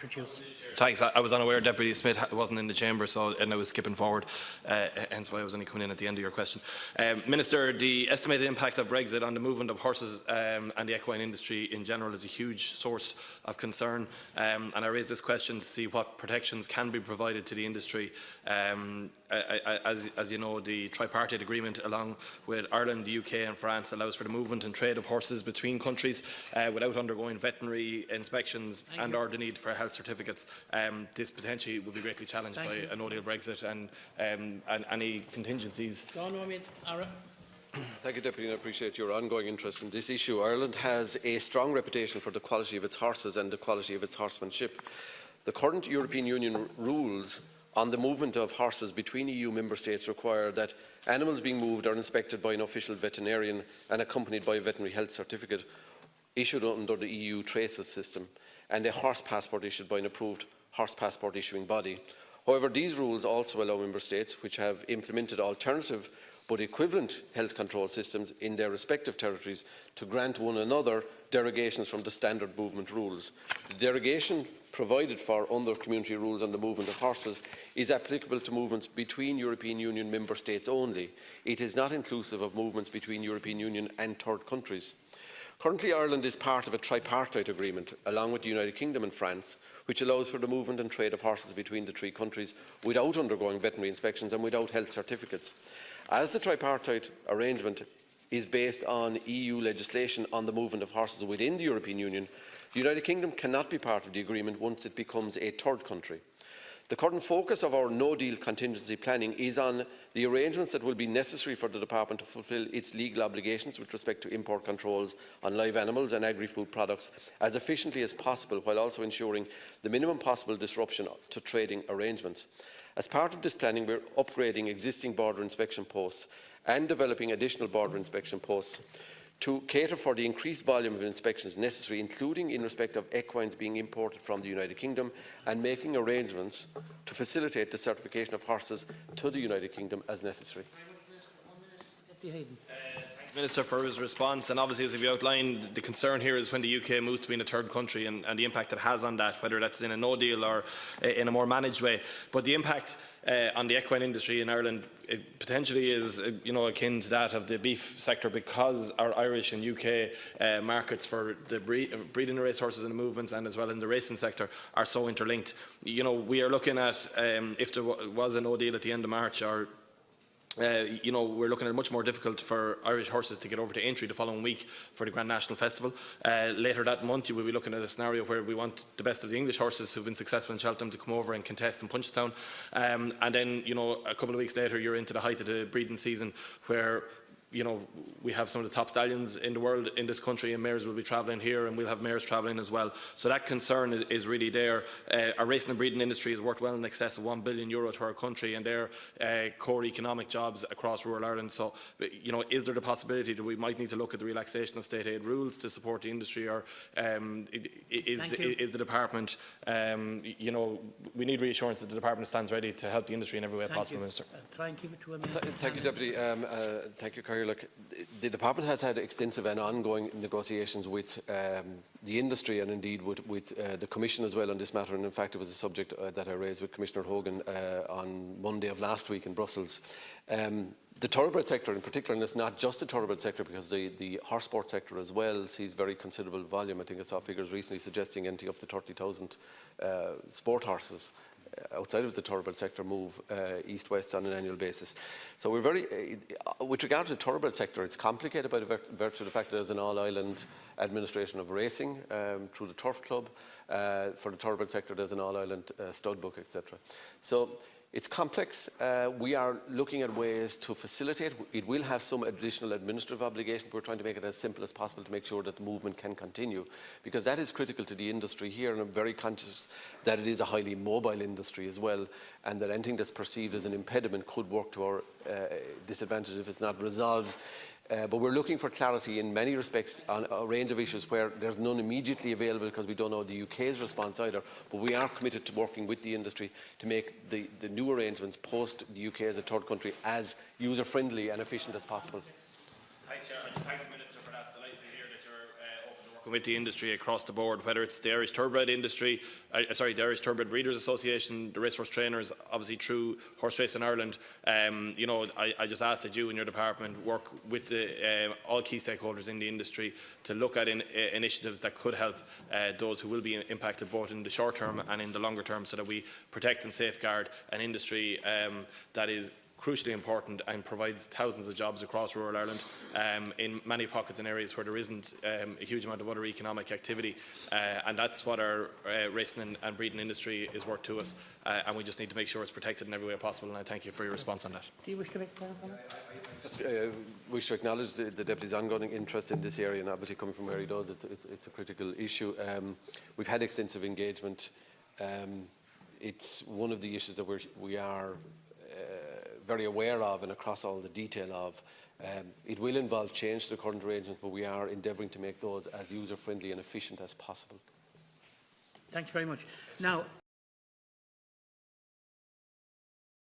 produce. Thanks. I was unaware Deputy Smith wasn't in the chamber, and I was skipping forward, hence why I was only coming in at the end of your question. Minister, the estimated impact of Brexit on the movement of horses and the equine industry in general is a huge source of concern, and I raise this question to see what protections can be provided to the industry. As you know, the tripartite agreement, along with Ireland, the UK and France, allows for the movement and trade of horses between countries without undergoing veterinary inspections or the need for health certificates. This potentially will be greatly challenged by a no-deal Brexit and any contingencies. Thank you, Deputy, and I appreciate your ongoing interest in this issue. Ireland has a strong reputation for the quality of its horses and the quality of its horsemanship. The current European Union rules on the movement of horses between EU member states require that animals being moved are inspected by an official veterinarian and accompanied by a veterinary health certificate issued under the EU traces system, and a horse passport issued by an approved horse passport issuing body. However, these rules also allow member states which have implemented alternative but equivalent health control systems in their respective territories to grant one another derogations from the standard movement rules. The derogation provided for under community rules on the movement of horses is applicable to movements between European Union member states only. It is not inclusive of movements between European Union and third countries. Currently, Ireland is part of a tripartite agreement, along with the United Kingdom and France, which allows for the movement and trade of horses between the three countries without undergoing veterinary inspections and without health certificates. As the tripartite arrangement is based on EU legislation on the movement of horses within the European Union, the United Kingdom cannot be part of the agreement once it becomes a third country. The current focus of our no-deal contingency planning is on the arrangements that will be necessary for the Department to fulfil its legal obligations with respect to import controls on live animals and agri-food products as efficiently as possible, while also ensuring the minimum possible disruption to trading arrangements. As part of this planning, we are upgrading existing border inspection posts and developing additional border inspection posts to cater for the increased volume of inspections necessary, including in respect of equines being imported from the United Kingdom, and making arrangements to facilitate the certification of horses to the United Kingdom as necessary. Minister, for his response, and obviously, as you outlined, the concern here is when the UK moves to being a third country and the impact it has on that, whether that's in a no deal or in a more managed way. But the impact on the equine industry in Ireland potentially is akin to that of the beef sector, because our Irish and UK markets for the breeding race horses and the movements, and as well in the racing sector, are so interlinked. We are looking at, if there was a no deal at the end of March, or we're looking at it much more difficult for Irish horses to get over to Aintree the following week for the Grand National Festival. Later that month, you will be looking at a scenario where we want the best of the English horses who've been successful in Cheltenham to come over and contest in Punchestown. And then, a couple of weeks later, you're into the height of the breeding season, where we have some of the top stallions in the world in this country, and mares will be travelling here, and we'll have mares travelling as well. So that concern is really there. Our racing and breeding industry is worth well in excess of €1 billion to our country, and they're core economic jobs across rural Ireland. So, is there the possibility that we might need to look at the relaxation of state aid rules to support the industry, or is the department, we need reassurance that the department stands ready to help the industry in every way possible, Minister. Try and keep it to a minute. Thank you, Deputy. Thank you, Carrie. Look, the department has had extensive and ongoing negotiations with the industry, and indeed with the Commission as well on this matter. And in fact, it was a subject that I raised with Commissioner Hogan on Monday of last week in Brussels. The thoroughbred sector in particular, and it's not just the thoroughbred sector, because the horse sport sector as well sees very considerable volume. I think I saw figures recently suggesting anything up to 30,000 sport horses outside of the thoroughbred sector move east-west on an annual basis. So we're very, with regard to the thoroughbred sector, it's complicated by the virtue of the fact that there's an all-island administration of racing through the Turf Club. For the thoroughbred sector, there's an all-island stud book, etc. So it's complex. We are looking at ways to facilitate. It will have some additional administrative obligations. We're trying to make it as simple as possible to make sure that the movement can continue, because that is critical to the industry here, and I'm very conscious that it is a highly mobile industry as well, and that anything that's perceived as an impediment could work to our disadvantage if it's not resolved. But we're looking for clarity in many respects on a range of issues where there's none immediately available, because we don't know the UK's response either. But we are committed to working with the industry to make the new arrangements post the UK as a third country as user-friendly and efficient as possible. Thanks, Chair. Thank the Minister for that. Delighted to hear that you're open to work working with the industry across the board, whether it's the Irish Thoroughbred industry, the Irish Thoroughbred Breeders Association, the racehorse trainers, obviously through Horse Racing Ireland. You know, I just ask that you and your department work with all key stakeholders in the industry to look at initiatives that could help those who will be impacted both in the short term and in the longer term, so that we protect and safeguard an industry that is crucially important and provides thousands of jobs across rural Ireland in many pockets and areas where there isn't a huge amount of other economic activity, and that's what our racing and breeding industry is worth to us, and we just need to make sure it's protected in every way possible, and I thank you for your response on that. Do you wish to make a final comment? I just wish to acknowledge the Deputy's ongoing interest in this area, and obviously coming from where he does, it's a critical issue. We've had extensive engagement. It's one of the issues that we are very aware of and across all the detail of. It will involve change to the current arrangements, but we are endeavouring to make those as user-friendly and efficient as possible. Thank you very much. Now,